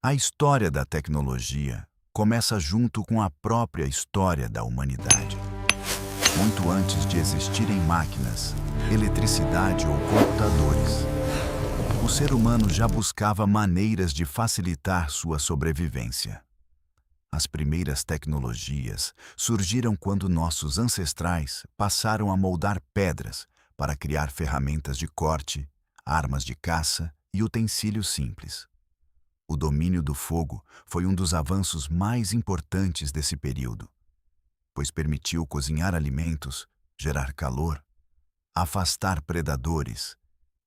A história da tecnologia começa junto com a própria história da humanidade. Muito antes de existirem máquinas, eletricidade ou computadores, o ser humano já buscava maneiras de facilitar sua sobrevivência. As primeiras tecnologias surgiram quando nossos ancestrais passaram a moldar pedras para criar ferramentas de corte, armas de caça e utensílios simples. O domínio do fogo foi um dos avanços mais importantes desse período, pois permitiu cozinhar alimentos, gerar calor, afastar predadores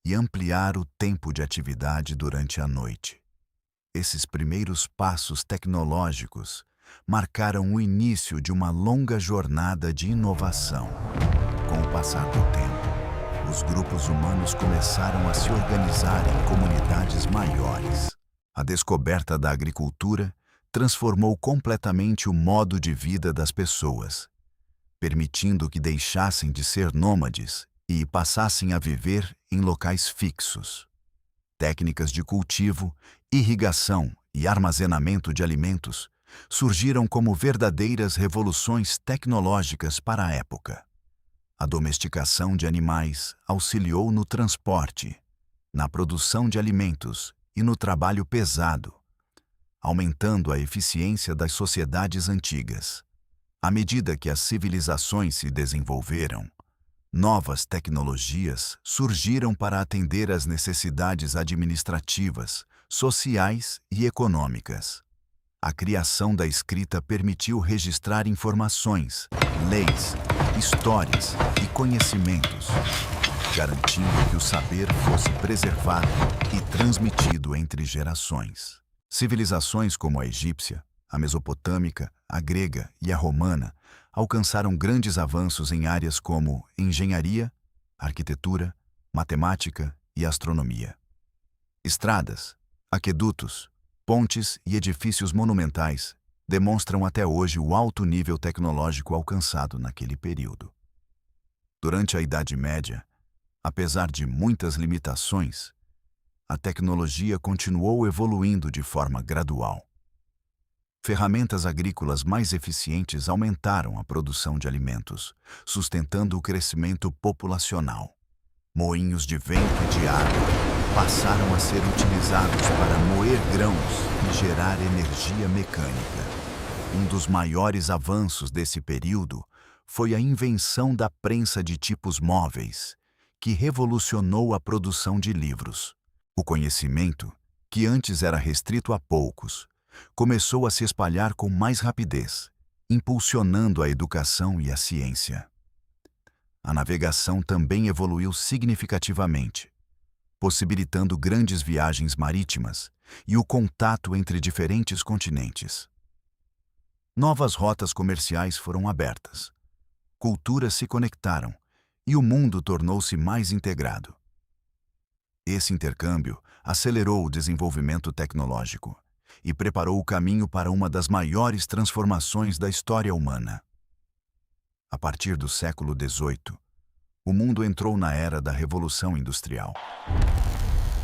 e ampliar o tempo de atividade durante a noite. Esses primeiros passos tecnológicos marcaram o início de uma longa jornada de inovação. Com o passar do tempo, os grupos humanos começaram a se organizar em comunidades maiores. A descoberta da agricultura transformou completamente o modo de vida das pessoas, permitindo que deixassem de ser nômades e passassem a viver em locais fixos. Técnicas de cultivo, irrigação e armazenamento de alimentos surgiram como verdadeiras revoluções tecnológicas para a época. A domesticação de animais auxiliou no transporte, na produção de alimentos e no trabalho pesado, aumentando a eficiência das sociedades antigas. À medida que as civilizações se desenvolveram, novas tecnologias surgiram para atender às necessidades administrativas, sociais e econômicas. A criação da escrita permitiu registrar informações, leis, histórias e conhecimentos, garantindo que o saber fosse preservado e transmitido entre gerações. Civilizações como a egípcia, a mesopotâmica, a grega e a romana alcançaram grandes avanços em áreas como engenharia, arquitetura, matemática e astronomia. Estradas, aquedutos, pontes e edifícios monumentais demonstram até hoje o alto nível tecnológico alcançado naquele período. Durante a Idade Média, apesar de muitas limitações, a tecnologia continuou evoluindo de forma gradual. Ferramentas agrícolas mais eficientes aumentaram a produção de alimentos, sustentando o crescimento populacional. Moinhos de vento e de água passaram a ser utilizados para moer grãos e gerar energia mecânica. Um dos maiores avanços desse período foi a invenção da prensa de tipos móveis, que revolucionou a produção de livros. O conhecimento, que antes era restrito a poucos, começou a se espalhar com mais rapidez, impulsionando a educação e a ciência. A navegação também evoluiu significativamente, possibilitando grandes viagens marítimas e o contato entre diferentes continentes. Novas rotas comerciais foram abertas, culturas se conectaram e o mundo tornou-se mais integrado. Esse intercâmbio acelerou o desenvolvimento tecnológico e preparou o caminho para uma das maiores transformações da história humana. A partir do século XVIII, o mundo entrou na era da Revolução Industrial.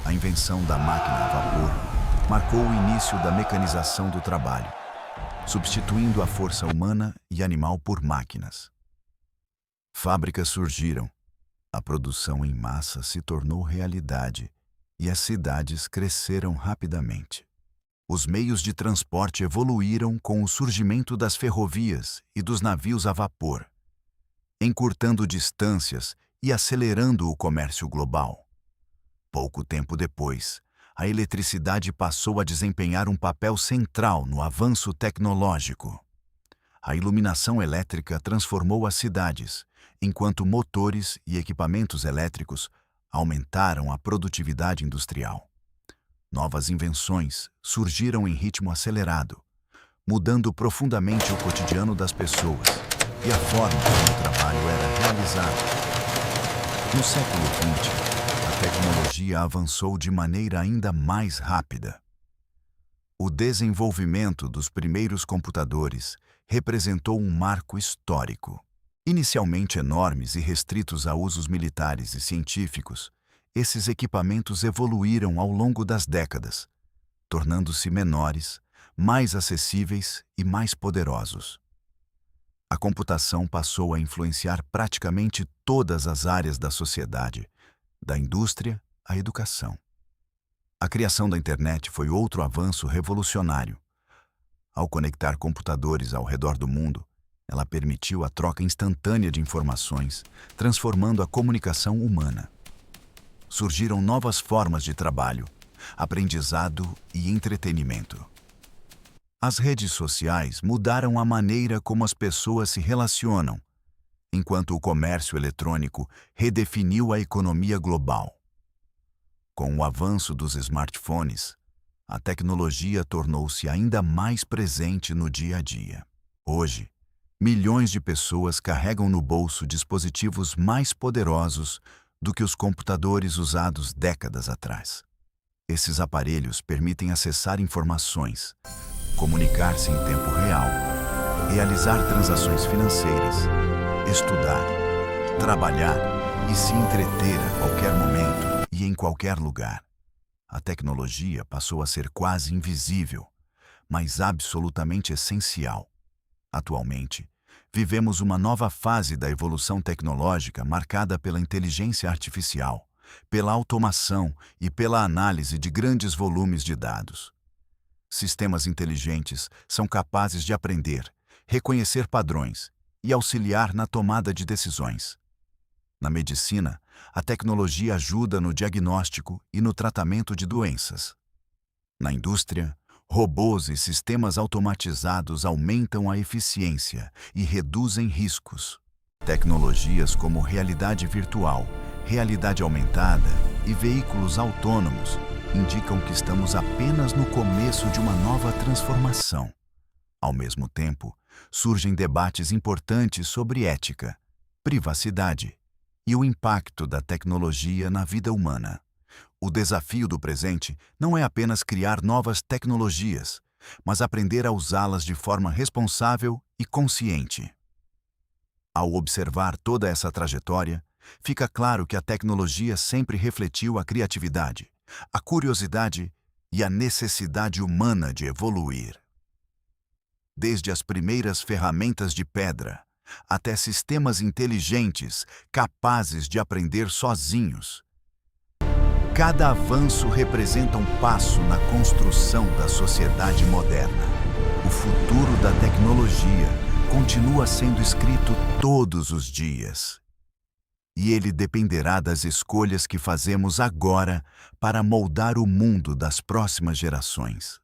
A invenção da máquina a vapor marcou o início da mecanização do trabalho, substituindo a força humana e animal por máquinas. Fábricas surgiram, a produção em massa se tornou realidade e as cidades cresceram rapidamente. Os meios de transporte evoluíram com o surgimento das ferrovias e dos navios a vapor, encurtando distâncias e acelerando o comércio global. Pouco tempo depois, a eletricidade passou a desempenhar um papel central no avanço tecnológico. A iluminação elétrica transformou as cidades, enquanto motores e equipamentos elétricos aumentaram a produtividade industrial. Novas invenções surgiram em ritmo acelerado, mudando profundamente o cotidiano das pessoas e a forma como o trabalho era realizado. No século XX, a tecnologia avançou de maneira ainda mais rápida. O desenvolvimento dos primeiros computadores representou um marco histórico. Inicialmente enormes e restritos a usos militares e científicos, esses equipamentos evoluíram ao longo das décadas, tornando-se menores, mais acessíveis e mais poderosos. A computação passou a influenciar praticamente todas as áreas da sociedade, da indústria à educação. A criação da internet foi outro avanço revolucionário. Ao conectar computadores ao redor do mundo, ela permitiu a troca instantânea de informações, transformando a comunicação humana. Surgiram novas formas de trabalho, aprendizado e entretenimento. As redes sociais mudaram a maneira como as pessoas se relacionam, enquanto o comércio eletrônico redefiniu a economia global. Com o avanço dos smartphones, a tecnologia tornou-se ainda mais presente no dia a dia. Hoje, milhões de pessoas carregam no bolso dispositivos mais poderosos do que os computadores usados décadas atrás. Esses aparelhos permitem acessar informações, comunicar-se em tempo real, realizar transações financeiras, estudar, trabalhar e se entreter a qualquer momento e em qualquer lugar. A tecnologia passou a ser quase invisível, mas absolutamente essencial. Atualmente, vivemos uma nova fase da evolução tecnológica marcada pela inteligência artificial, pela automação e pela análise de grandes volumes de dados. Sistemas inteligentes são capazes de aprender, reconhecer padrões e auxiliar na tomada de decisões. Na medicina, a tecnologia ajuda no diagnóstico e no tratamento de doenças. Na indústria, robôs e sistemas automatizados aumentam a eficiência e reduzem riscos. Tecnologias como realidade virtual, realidade aumentada e veículos autônomos indicam que estamos apenas no começo de uma nova transformação. Ao mesmo tempo, surgem debates importantes sobre ética, privacidade e o impacto da tecnologia na vida humana. O desafio do presente não é apenas criar novas tecnologias, mas aprender a usá-las de forma responsável e consciente. Ao observar toda essa trajetória, fica claro que a tecnologia sempre refletiu a criatividade, a curiosidade e a necessidade humana de evoluir. Desde as primeiras ferramentas de pedra, até sistemas inteligentes capazes de aprender sozinhos. Cada avanço representa um passo na construção da sociedade moderna. O futuro da tecnologia continua sendo escrito todos os dias. E ele dependerá das escolhas que fazemos agora para moldar o mundo das próximas gerações.